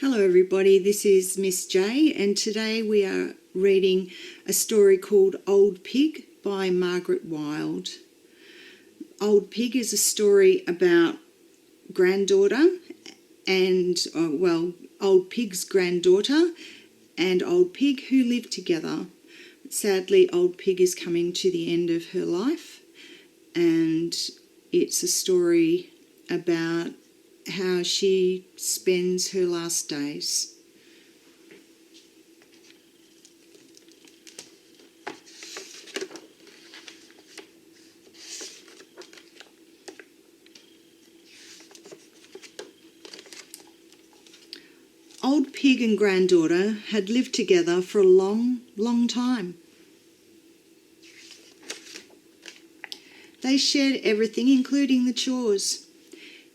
Hello everybody, this is Miss J and today we are reading a story called Old Pig by Margaret Wild. Old Pig is a story about Granddaughter and, Old Pig's granddaughter and Old Pig who live together. Sadly, Old Pig is coming to the end of her life and it's a story about how she spends her last days. Old Pig and Granddaughter had lived together for a long, long time. They shared everything, including the chores.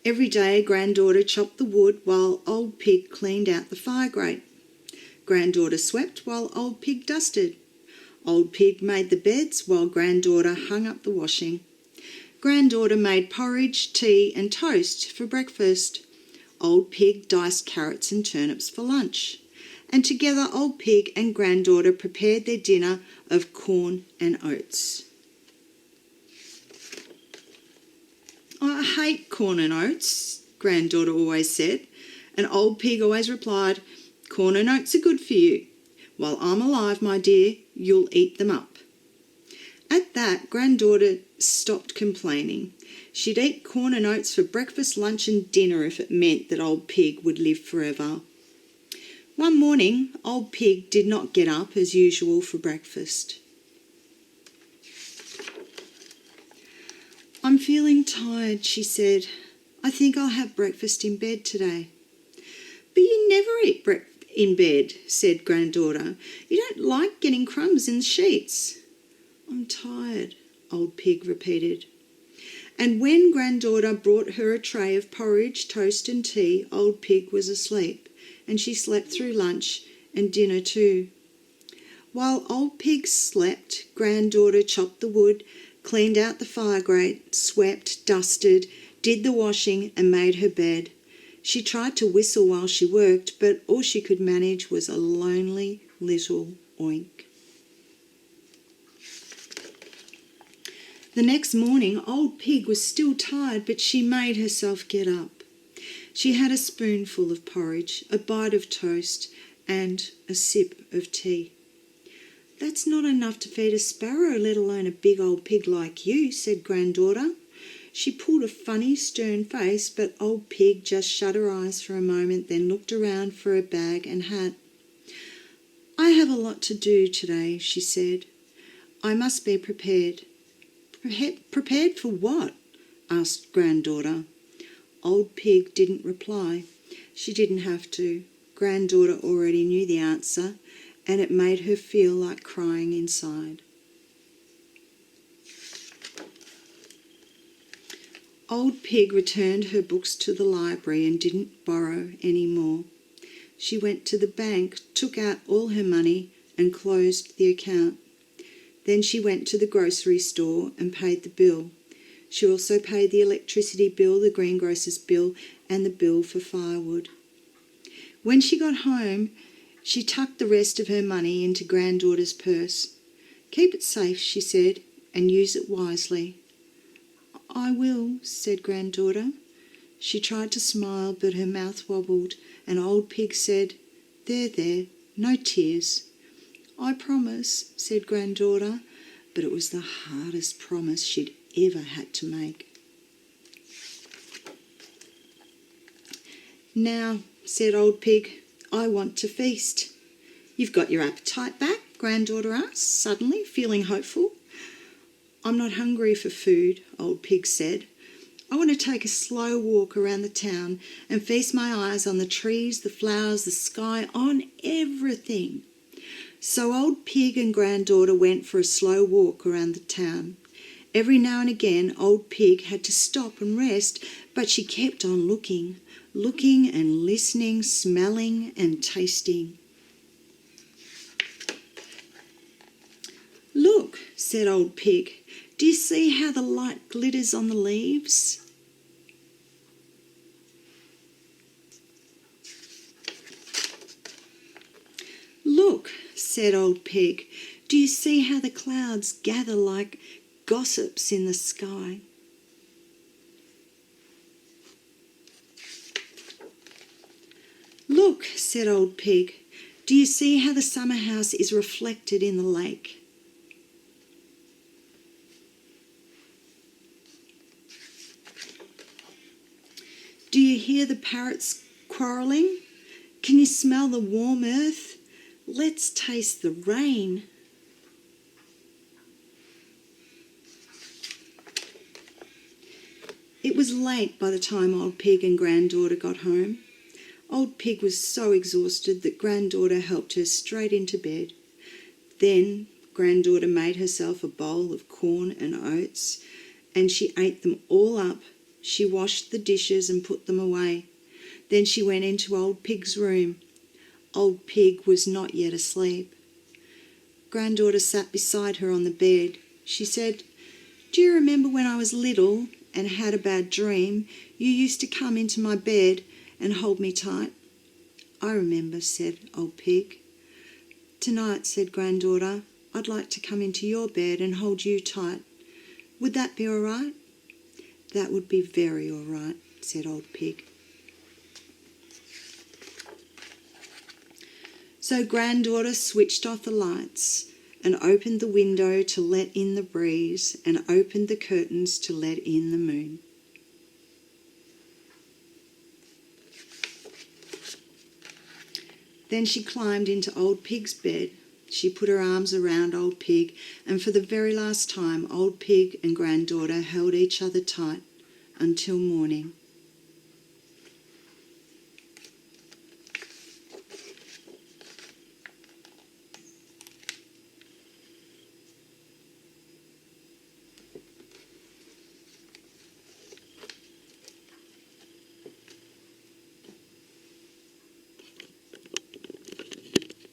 Every day, Granddaughter chopped the wood while Old Pig cleaned out the fire grate. Granddaughter swept while Old Pig dusted. Old Pig made the beds while Granddaughter hung up the washing. Granddaughter made porridge, tea and toast for breakfast. Old Pig diced carrots and turnips for lunch. And together Old Pig and Granddaughter prepared their dinner of corn and oats. "I hate corn and oats," Granddaughter always said, and Old Pig always replied, "Corn and oats are good for you. While I'm alive, my dear, you'll eat them up." At that, Granddaughter stopped complaining. She'd eat corn and oats for breakfast, lunch and dinner if it meant that Old Pig would live forever. One morning, Old Pig did not get up as usual for breakfast. "I'm feeling tired," she said. "I think I'll have breakfast in bed today." "But you never eat in bed," said Granddaughter. "You don't like getting crumbs in the sheets." "I'm tired," Old Pig repeated. And when Granddaughter brought her a tray of porridge, toast and tea, Old Pig was asleep, and she slept through lunch and dinner too. While Old Pig slept, Granddaughter chopped the wood, cleaned out the fire grate, swept, dusted, did the washing and made her bed. She tried to whistle while she worked, but all she could manage was a lonely little oink. The next morning, Old Pig was still tired, but she made herself get up. She had a spoonful of porridge, a bite of toast and a sip of tea. "That's not enough to feed a sparrow, let alone a big old pig like you," said Granddaughter. She pulled a funny, stern face, but Old Pig just shut her eyes for a moment, then looked around for a bag and hat. "I have a lot to do today," she said. "I must be prepared." "Prepared for what?" asked Granddaughter. Old Pig didn't reply. She didn't have to. Granddaughter already knew the answer, and it made her feel like crying inside. Old Pig returned her books to the library and didn't borrow any more. She went to the bank, took out all her money and closed the account. Then she went to the grocery store and paid the bill. She also paid the electricity bill, the greengrocer's bill and the bill for firewood. When she got home, she tucked the rest of her money into Granddaughter's purse. "Keep it safe," she said, "and use it wisely." "I will," said Granddaughter. She tried to smile, but her mouth wobbled, and Old Pig said, There, no tears." "I promise," said Granddaughter, but it was the hardest promise she'd ever had to make. "Now," said Old Pig, "I want to feast." "You've got your appetite back?" Granddaughter asked, suddenly feeling hopeful. "I'm not hungry for food," Old Pig said. "I want to take a slow walk around the town and feast my eyes on the trees, the flowers, the sky, on everything." So Old Pig and Granddaughter went for a slow walk around the town. Every now and again Old Pig had to stop and rest, but she kept on looking and listening, smelling and tasting. "Look," said Old Pig, "do you see how the light glitters on the leaves?" said Old Pig. "Do you see how the clouds gather like gossips in the sky?" "Look," said Old Pig, "do you see how the summer house is reflected in the lake?" "Do you hear the parrots quarrelling? Can you smell the warm earth? Let's taste the rain." It was late by the time Old Pig and Granddaughter got home. Old Pig was so exhausted that Granddaughter helped her straight into bed. Then Granddaughter made herself a bowl of corn and oats, and she ate them all up. She washed the dishes and put them away. Then she went into Old Pig's room. Old Pig was not yet asleep. Granddaughter sat beside her on the bed. She said, "Do you remember when I was little and had a bad dream, you used to come into my bed and hold me tight?" "I remember," said Old Pig. "Tonight," said Granddaughter, "I'd like to come into your bed and hold you tight. Would that be all right?" "That would be very all right," said Old Pig. So Granddaughter switched off the lights and opened the window to let in the breeze and opened the curtains to let in the moon. Then she climbed into Old Pig's bed. She put her arms around Old Pig, and for the very last time, Old Pig and Granddaughter held each other tight until morning.